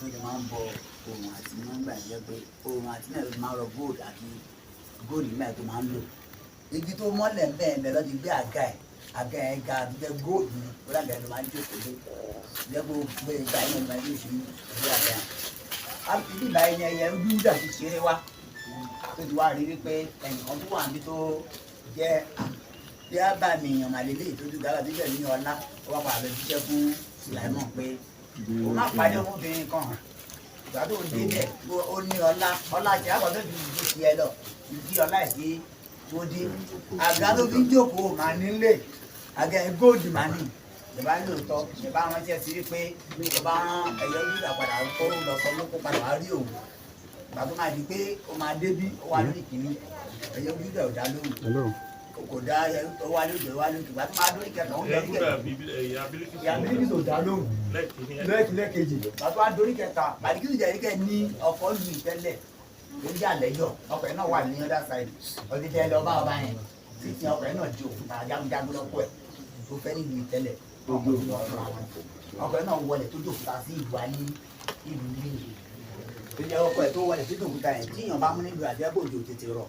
tó lè máa ń bọ òun àti nọ́mbà jẹ́ pé òun àti náà ló máa ń rọ gold àti gold nígbà tó máa ń lò igi tó mọ́lẹ̀ bẹ́ẹ̀ bẹ́ẹ̀ lọ́ọ́ ti gbé àga ẹ̀ ga tó jẹ́ gold ni ó dàgbà ló máa ń jókòó lé jẹ́ kó gbé ìgbà yẹn ló máa ń yóò ṣe ìwé àga ibi ìbáyìí ni ẹyẹ ń dúdà ti ṣeré wá tó ti wá rí wípé ẹnìkan tó wà níbi tó jẹ́ bí a bá mi yàn màlélé ìtọ́jú dára tó jẹ́ ní ọlá ó wá padà lọ jíṣẹ́ fún Sùláìmọ̀ pé ó má pàdé ọmọbìnrin kan ìgbà tó dé bẹ̀ ó ní ọlá jẹ́ àbọ̀ tó fi ìdí tiẹ̀ lọ ìdí ọlá ìdí tó dé àga tó fi ń jókòó màá nílé àga ẹ̀ góòdù màá nì ìbá lóòótọ́ ìbá wọn ṣe sí wípé ìbá rán ẹ̀yọ́ yíyà padà kó lọ sọ ló kó padà wá rí òun ìgbà tó máa di pé ó máa débí ó wà lórí kìíní ẹ̀yọ́ yíyà ò dá lóhùn kò dá ó wà lójú ìgbà tó máa dórí kẹta ó lórí kẹta ìyá bíbí tó dá lóhùn lẹ́ẹ̀kejì ìgbà tó máa dórí kẹta bàdìkìtì jẹ́ kẹ́ ní ọkọ̀ lù ìtẹ́lẹ̀ ó jà lẹ́yọ̀ ọkọ̀ ẹ̀ náà wà ní other side ọdún tẹ́ lọ bá ọba yẹn títí ọkọ̀ ẹ̀ náà di òkúta jagunjagun lọ́pọ̀ ẹ̀ tó fẹ́ nílùú ìtẹ́lẹ̀ ọkọ̀ ẹ̀ náà wọlé tó dòkúta sí ìlú ayé ìlú líle tó jẹ́ ọkọ̀ ẹ̀ tó wọlé tó dòkúta yẹn tí èèyàn bá mú nílùú àti ẹgbẹ́ òjò tètè rọ̀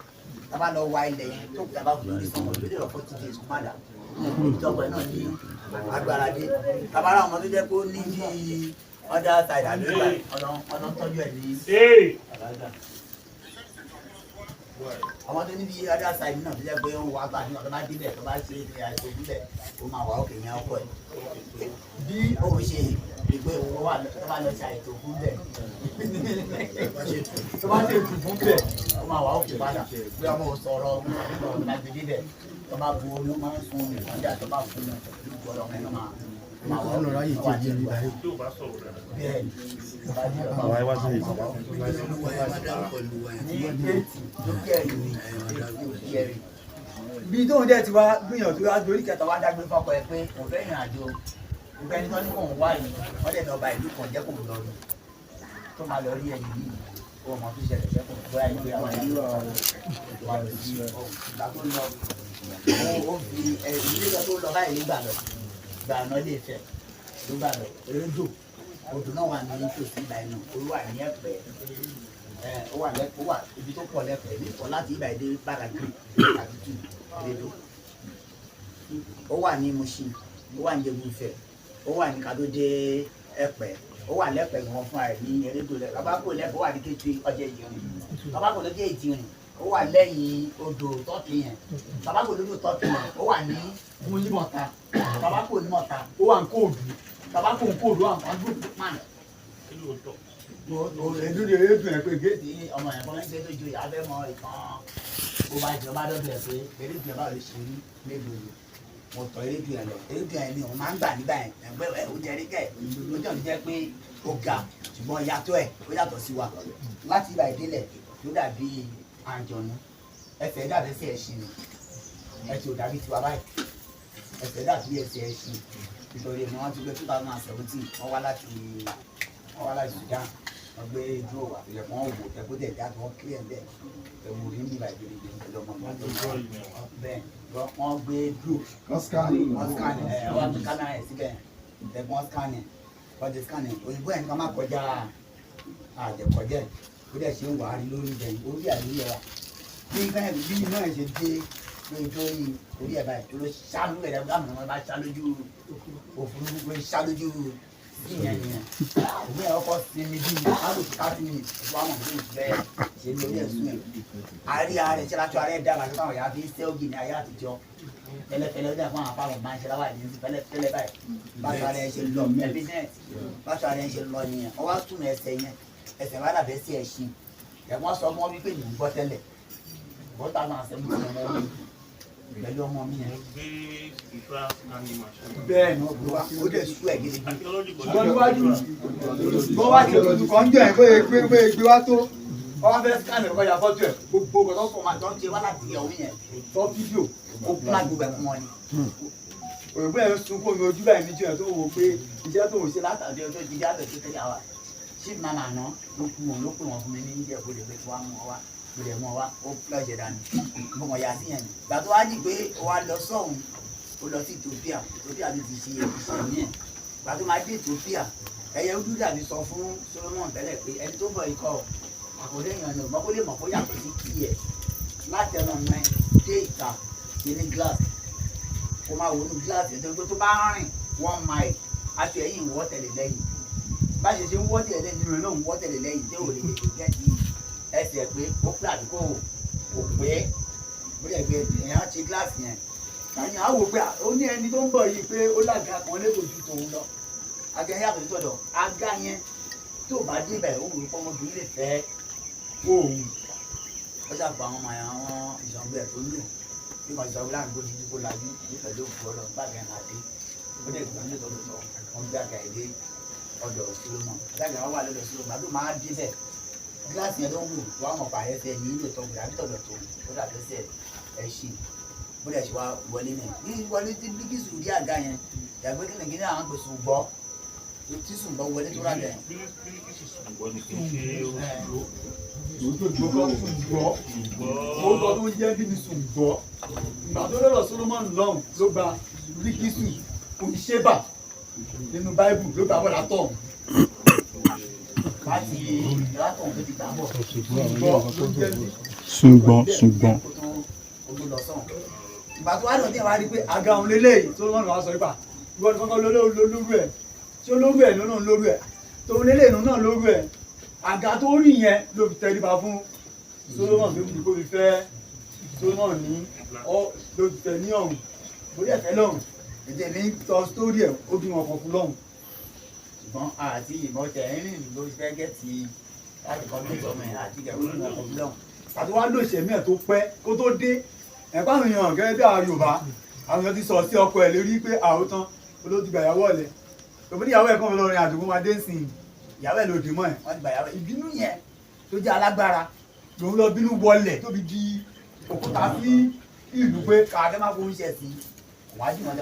tábà lọ wá ilẹ̀ yẹn tó kúta bá kú lórí sọmọ lórí ọ̀pọ̀ ti di èsùn padà ìjọba ẹ̀ náà ní agbára dé tábàárà ọmọ tó jẹ́ pé ó ní bí other side àdúrà ọ̀nà tọ́jú ẹ̀ ní àwọn tó níbi other side náà tó jẹ́ pé ó ń wá bá ní ọ̀dọ́ bá débẹ̀ tó bá ṣe àìsàn ìbílẹ̀ ó máa wà òkè yẹn ọkọ̀ ẹ̀ bí òun ṣe ìgbé owó wà tó bá lọ ṣe àìsàn fún bẹ̀ tó bá ṣe ètò fún bẹ̀ ó máa wà òkè padà bí ọmọ sọ̀rọ̀ ọ̀dọ́ bá gbé débẹ̀ tó bá bu omi ó máa ń fún omi ìwádìí àti tó bá fún un ìgbọ̀dọ̀ ọ̀hún ẹ̀ máa ọ̀nà ráyè tí di ẹni báyìí. Àwọn ẹwà sí ìsìn. Bí tóun dẹ̀ ti wá gbìyànjú wá dorí kẹta wá dágbé fọ́kọ ẹ̀ pé kò fẹ́ ìrìn àjò ìgbẹ́ ní tọ́jú kòun wá yìí wọ́n dẹ̀ lọ́ba ìlú kan jẹ́ kòun lọ rí tó máa lọ rí ẹni yìí kó o mọ̀ tó ṣẹlẹ̀ jẹ́ kòun bóyá ìgbé àwọn ìlú wà lọ sí ìgbà tó lọ ó fi ìdílé tó lọ báyìí nígbà lọ gbà náà lè fẹ́ ló gbà lọ rédò odò náà wà ní tòsí ìgbà inú ó wà ní Ẹ̀pẹ́ ó wà ibi tó pọ̀ lẹ́pẹ́ nípa láti ìgbà èdè Badagry àti tù rédò ó wà ní Mushin ó wà ní Jẹ̀bú-Ìfẹ́ ó wà ní kátó dé Ẹ̀pẹ́ ó wà lẹ́pẹ́ gan fún àìní rédò lẹ́pẹ́ babako lẹ́pẹ́ ó wà ní kékeré ọjọ́ ìjìnrìn babako lọ́jọ́ ìjìnrìn ó wà lẹ́yìn odò tọ́kì yẹn babako lódò tọ́kì yẹn ó wà ní múlímọ̀ta babako ní mọ̀ta ó wà ní kóòdù babako ní kóòdù wà ní group man. Èdúdè èdùn ẹ̀ pé géètì ọmọ yẹn fọlẹ́ gbé lójú ìyá fẹ́ mọ ìtàn ó bá jọba dọ́dọ̀ ẹ̀ pé erédùn ẹ̀ bá lè ṣe rí mélòó ni mo tọ́ erédùn ẹ̀ lọ erédùn ẹ̀ ni òun máa ń gbà nígbà yẹn ẹ̀gbẹ́ ẹ̀ ó jẹ́ rí kẹ́ ó jẹ́ òun jẹ́ pé ó ga ṣùgbọ́n ìyàtọ̀ ẹ̀ ó yàtọ̀ sí wa láti ibà ìdílẹ̀ tó dàbí àjọ̀nú ẹsẹ̀ dàbí ẹsẹ̀ ẹṣin ni ẹsẹ̀ ò dàbí tiwa báyìí ẹsẹ̀ dàbí ẹsẹ̀ ẹṣin nítorí ẹni wọ́n ti gbé 2017 wọ́n wá láti Sudan wọ́n gbé dúró wà wọ́n wò ẹ̀kọ́ tẹ̀ jáde wọ́n kílẹ̀ ń bẹ̀ ẹ̀wù rí nígbà ìgbèrè ìgbèrè ọmọ bẹ́ẹ̀ wọ́n gbé dúró wọ́n scan wọ́n fi kámẹ́rà ẹ̀ síbẹ̀ wọ́n scan wọ́n ti scan òyìnbó ẹ̀ ní ká má kọjá àjẹkọjẹ́ ó dẹ̀ ṣe ń wà á rí lórí ibẹ̀ orí àríyẹ wa bí iná ẹ̀ ṣe dé lórí torí orí ẹ̀ báyìí tó ló ṣá lórí ẹ̀dá gbàmù náà bá ṣá lójú òfurufú ló ṣá lójú ìyẹn òun ẹ̀ ọkọ̀ sinmi bí alùpùpù káfíń ìfọ̀ àmọ̀ tó ń bẹ́ẹ̀ ṣe lórí ẹ̀sùn ẹ̀ àárí ààrẹ ṣe látọ̀ ààrẹ dábàá tó káwọn yàrá fi ṣẹ́ ògì ní ayé àtijọ́ tẹ́lẹ̀tẹ́lẹ̀ ó dẹ̀ fún àwọn afáwọn máa ń ṣe láwàá ní tẹ́lẹ̀ báyìí báṣọ ààrẹ ṣe lọ bísíǹsì báṣọ ààrẹ ṣe lọ nìyẹn ọwọ́ tún ẹsẹ̀ yẹn ẹsẹ̀ wà dàbẹ́ sí ẹṣin ẹ̀wọ́n sọ mọ́ wípé ní gbọ́ tẹ́lẹ̀ bọ́tà máa ṣe mú ọmọ mi pẹ̀lú ọmọ mi yẹn. bẹ́ẹ̀ ni ó gbé wa ó dẹ̀ sú ẹ̀ gidi gan. ṣùgbọ́n níwájú bó wá ti tuntun kan jọ ẹ̀ bóyá gbé wá tó ọwọ́ fẹ́ scan ẹ̀kọ́ ya fọ́tò ẹ̀ gbogbo ọ̀dọ́ fún ma tó ń ṣe wá láti ìyàwó yẹn tó fídíò ó kúnlá gbogbo ẹ̀ fún wọn ni. òyìnbó yẹn sunkún mi ojú báyìí níjọ́ yẹn tó wò pé iṣẹ́ tó ń ṣe látàdé ọjọ́ ìdíjà bẹ̀ tó tẹ́lẹ̀ àwa chief mama àná ló kú wọn ló pè wọn fún mi ní ìjẹ́ kó lè pé kí wọ́n mú ọ wá kó lè mú ọ wá ó lọ́jẹ̀ dání mo mọ̀ yá sí yẹn ni. ìgbà tó wá dì pé ó wá lọ sọ́hùn ó lọ sí Ethiopia ti ṣe ìṣẹ̀mí ẹ̀ ìgbà tó máa dé Ethiopia ẹyẹ ojú dàbí sọ fún Solomon tẹ́lẹ̀ pé ẹni tó bọ̀ ikọ̀ àkọlé èèyàn ni ògbọ́n kó lè mọ̀ kó yàtọ̀ sí kí ẹ̀ láti ẹnu ọ̀nà dé ìta sí ní gíláàsì kó máa wo ní gíláàsì nítorí pé tó bá rìn 1 mile aṣọ ẹ̀yìn wọ́ tẹ̀lé lẹ́yìn bá ṣe ṣe ń wọ́ tẹ̀lé lẹ́yìn nínú ẹ̀ náà ń wọ́ tẹ̀lé lẹ́yìn tí ò lè tètè gẹ́tì ẹsẹ̀ pé ó pè àdúgbò kò pé ó lè gbé èèyàn ṣe gíláàsì yẹn àyàn á wò pé ó ní ẹni tó ń bọ̀ yìí pé ó lága kan lẹ́kọ̀ọ́ ju tòun lọ aga yàtọ̀ sí tọ̀dọ̀ aga yẹn tó bá débẹ̀ ó wù ú pọ́nmọ́bìnrin lè fẹ́ òun ó ṣàpọ̀ àwọn ọmọ àwọn ìṣàngbé ẹ̀ tó ń lò bí wọ́n ṣàwọn láàrin gbòdì tó lajú nífẹ̀ẹ́ ló fọ́ lọ gbàgbé ẹ̀ náà dé ó dẹ̀ gbọ́n ní tọ́lú tọ́ wọ́n gbé àgà ìdé ọ̀dọ̀ Solomon àgàgà wọn wà lọ́dọ̀ Solomon àdó máa dé bẹ̀ gíláàsì yẹn tó ń wù tó àwọn ọ̀pá ayẹ́fẹ́ ní ilé tọ́gbìn àbí tọ̀dọ̀ tó ó dàbẹ́sẹ̀ ẹ̀ ṣì bó dẹ̀ ṣe wá wọlé náà ní wọlé tí bíkísù rí àga yẹn yàgbé kí nìkíní àwọn pèsè gbọ́ tí sùn bọ́ wọlé tó rà bẹ̀. Orúkọ tó ń jẹ́ bí ni sùn gbọ́. Ìgbà tó lọ́rọ̀ Solomon lọ́hùn ló gba bíkísù oníṣẹ́bà nínú Báíbù ló gba bọ́lá tọ̀. Láti látọ̀ tó ti gbà bọ̀. Ṣùgbọ́n. Ìgbà tó wá lọ ní àwárí pé àga òun lélẹ́yìí Solomon wá sọ nípa ìwọ ni kankan lólórí ẹ̀ tí ó lórí ẹ̀ lónà lórí ẹ̀ tòun lélẹ́yìí náà lórí ẹ̀ àga tó rí yẹn ló fi tẹríba fún Solomon tó fi kó fi fẹ́ Solomon ní ló fi tẹ ní ọ̀hún lórí ẹ̀fẹ́ lọ́hùn ètè ní tọ́ sítórì ẹ̀ ó bí wọn kan fún lọ́hùn ṣùgbọ́n àti ìmọ̀ tẹ̀ ń rìn ló fẹ́ gẹ̀ẹ́tì láti kọ́ bí ìtọ́mọ̀ ẹ̀ àti ìgbà wọn kan fún lọ́hùn àti wá lòṣèmí ẹ̀ tó pẹ́ kó tó dé ẹ̀pá àwọn èèyàn gẹ́gẹ́ bí àwọn Yorùbá àwọn èèyàn ti sọ sí ọkọ ẹ̀ lérí pé àwòtán olóòtú gbà ìyàwó ọ̀lẹ̀ tòmí ìyàwó ẹ̀ kàn lọ rìn àdúgbò máa dé nsìn ìyàwó ẹ̀ lòdì mọ́ ẹ̀ wọ́n ti gbà ìyàwó ìbínú yẹn tó jẹ́ alágbára lòun lọ bínú wọlẹ̀ tóbi di òkúta sí ìlú pé káàkiri máa fowó ṣẹ̀ sí wájú wọn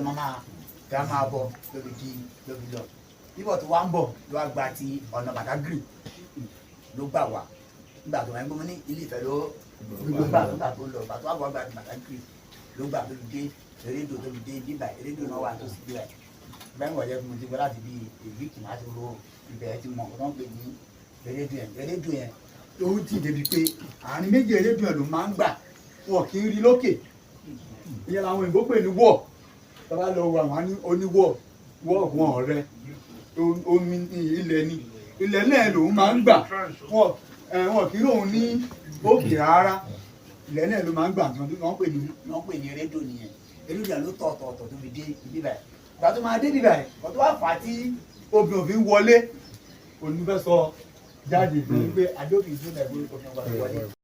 tẹ máa bọ̀ lóbi lọ bíbọ̀ tó wá ń bọ̀ ló wá gba ti ọ̀nà Badagry ló gbà wá nígbà tó wáyé gbọ́mọ ní Ilé Ifẹ̀ ló gbà tó lọ bàtú àbọ̀ gba ti Badagry ló gbà tó fi dé erédò tó fi dé bíbà erédò náà wà tó sì bíbà bẹ́ẹ̀ wọ̀nyẹ́ fún mi ti gbọ́ láti bí èyí kì máa ti ro ibẹ̀ ti mọ̀ ọ́n pè ní erédò yẹn tó ń tì débi pé àárín méjì erédò yẹn ló máa ń gbà wọn kì í rí lókè ìyẹn làwọn òyìnbó pè ní wọ̀ tọ́ba lọ wọ àwọn oníwọ̀ wọn ọ̀rẹ́ omi ilẹ̀ náà lòun máa ń gbà wọn kì í lòun ní òkè rárá ilẹ̀ náà ló máa ń gbà wọ́n pè ní erédò nìyẹn erédò yẹn ló tọ̀ tó fi dé ibi báyìí ìgbà tó máa dé ibi báyìí ìgbà tó wá fà á tí obìnrin òfin wọlé òní fẹ́ sọ jáde pé adókè ìdúró náà gbé obìnrin wọlé.